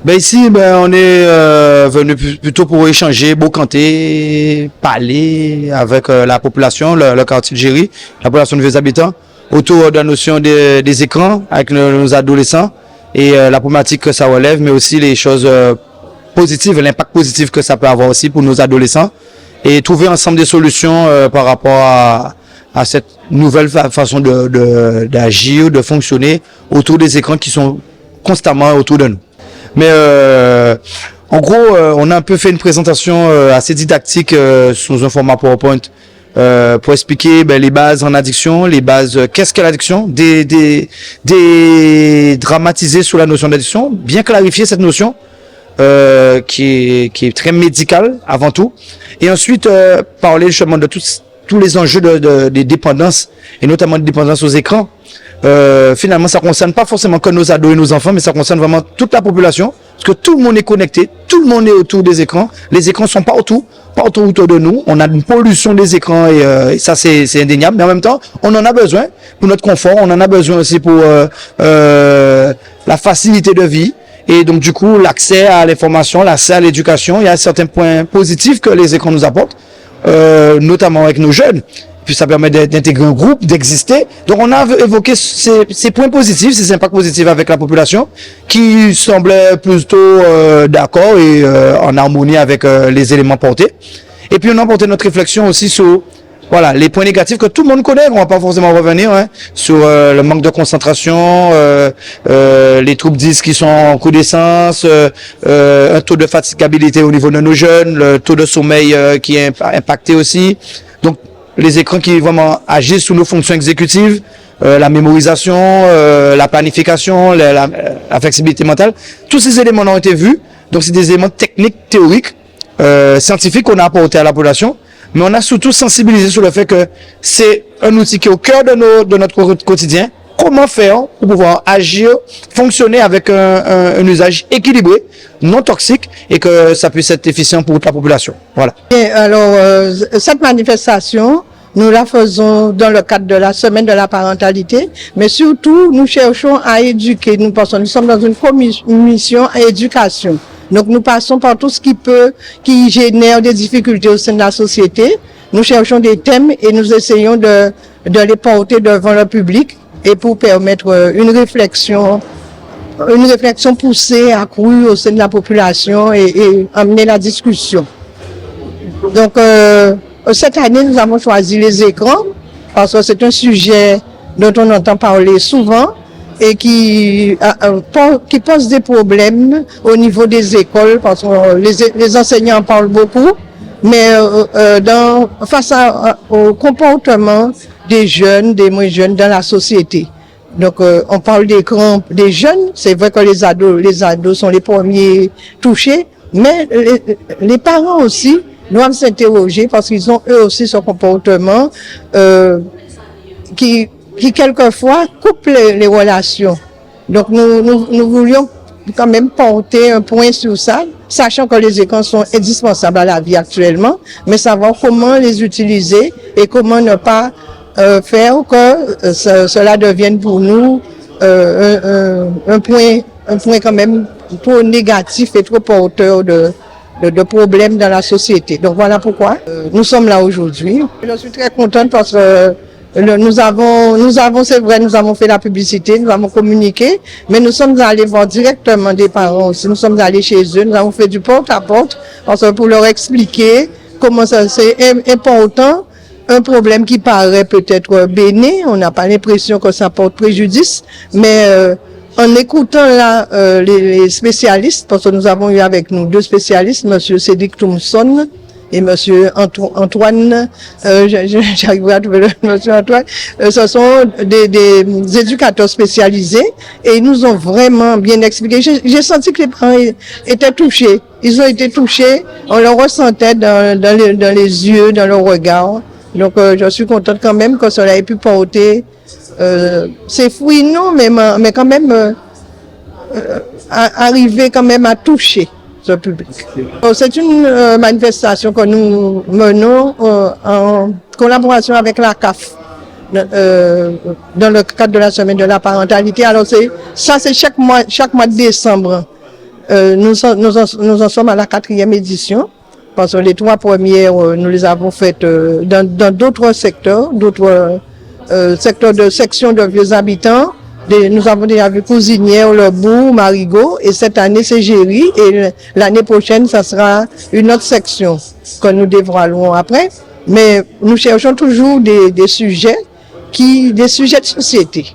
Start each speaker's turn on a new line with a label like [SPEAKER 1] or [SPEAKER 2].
[SPEAKER 1] Ben ici, on est venu plutôt pour échanger, canter, parler avec la population, le quartier de Géry, la population de vieux habitants, autour de la notion des écrans avec nos adolescents et la problématique que ça relève, mais aussi les choses positives, l'impact positif que ça peut avoir aussi pour nos adolescents et trouver ensemble des solutions par rapport à cette nouvelle façon d'agir, de fonctionner autour des écrans qui sont constamment autour de nous. Mais en gros, on a un peu fait une présentation assez didactique sous un format PowerPoint pour expliquer les bases en addiction, les bases, qu'est-ce qu'est l'addiction, dramatiser sur la notion d'addiction, bien clarifier cette notion qui est très médicale avant tout, et ensuite parler justement de tous les enjeux des dépendances, et notamment des dépendances aux écrans. Finalement, ça concerne pas forcément que nos ados et nos enfants, mais ça concerne vraiment toute la population, parce que tout le monde est connecté, tout le monde est autour des écrans. Les écrans sont partout autour de nous. On a une pollution des écrans et ça c'est indéniable. Mais en même temps, on en a besoin pour notre confort, on en a besoin aussi pour la facilité de vie. Et donc du coup, l'accès à l'information, l'accès à l'éducation, il y a certains points positifs que les écrans nous apportent, notamment avec nos jeunes. Puis ça permet d'intégrer un groupe, d'exister. Donc on a évoqué ces points positifs, ces impacts positifs avec la population, qui semblaient plutôt d'accord et en harmonie avec les éléments portés. Et puis on a porté notre réflexion aussi sur les points négatifs que tout le monde connaît, on va pas forcément revenir, sur le manque de concentration, les troubles 10 qui sont en recrudescence, un taux de fatigabilité au niveau de nos jeunes, le taux de sommeil qui est impacté aussi. Donc les écrans qui vraiment agissent sur nos fonctions exécutives, la mémorisation, la planification, la flexibilité mentale. Tous ces éléments ont été vus. Donc c'est des éléments techniques, théoriques, scientifiques qu'on a apportés à la population. Mais on a surtout sensibilisé sur le fait que c'est un outil qui est au cœur de notre quotidien. Comment faire pour pouvoir agir, fonctionner avec un usage équilibré, non toxique, et que ça puisse être efficient pour toute la population. Voilà.
[SPEAKER 2] Et alors, cette manifestation, nous la faisons dans le cadre de la semaine de la parentalité, mais surtout, nous cherchons à éduquer. Nous sommes dans une commission à éducation. Donc, nous passons par tout ce qui génère des difficultés au sein de la société. Nous cherchons des thèmes et nous essayons de les porter devant le public et pour permettre une réflexion poussée, accrue au sein de la population et amener la discussion. Donc, cette année, nous avons choisi les écrans parce que c'est un sujet dont on entend parler souvent et qui pose des problèmes au niveau des écoles parce que les enseignants en parlent beaucoup, mais face au comportement des jeunes, des moins jeunes dans la société. Donc, on parle d'écran des jeunes. C'est vrai que les ados sont les premiers touchés, mais les parents aussi doivent s'interroger parce qu'ils ont eux aussi ce comportement qui quelquefois coupe les relations. Donc, nous voulions quand même porter un point sur ça, sachant que les écrans sont indispensables à la vie actuellement, mais savoir comment les utiliser et comment ne pas faire que cela devienne pour nous un point quand même trop négatif et trop porteur de problèmes dans la société. Donc voilà pourquoi nous sommes là aujourd'hui. Je suis très contente parce que nous avons, c'est vrai, nous avons fait la publicité, nous avons communiqué, mais nous sommes allés voir directement des parents aussi. Nous sommes allés chez eux, nous avons fait du porte-à-porte pour leur expliquer comment ça c'est important. Un problème qui paraît peut-être bénin, on n'a pas l'impression que ça porte préjudice, mais en écoutant là les spécialistes, parce que nous avons eu avec nous deux spécialistes, monsieur Cédric Thompson et monsieur Antoine, j'arrive à trouver monsieur Antoine, ce sont des éducateurs spécialisés et ils nous ont vraiment bien expliqué. J'ai senti que les parents étaient touchés, ils ont été touchés, on le ressentait dans les yeux, dans le regard. Donc, je suis contente quand même que cela ait pu porter ses fruits, non, mais quand même arriver quand même à toucher ce public. C'est une manifestation que nous menons en collaboration avec la CAF dans le cadre de la semaine de la parentalité. Alors, c'est chaque mois de décembre. Nous en sommes à la 4e édition, parce que les 3 premières, nous les avons faites dans d'autres secteurs, secteurs de sections de vieux habitants. Nous avons déjà vu Cousinière, Le Bourg, Marigot, et cette année c'est Géry, et l'année prochaine ça sera une autre section que nous dévoilerons après. Mais nous cherchons toujours des sujets de société.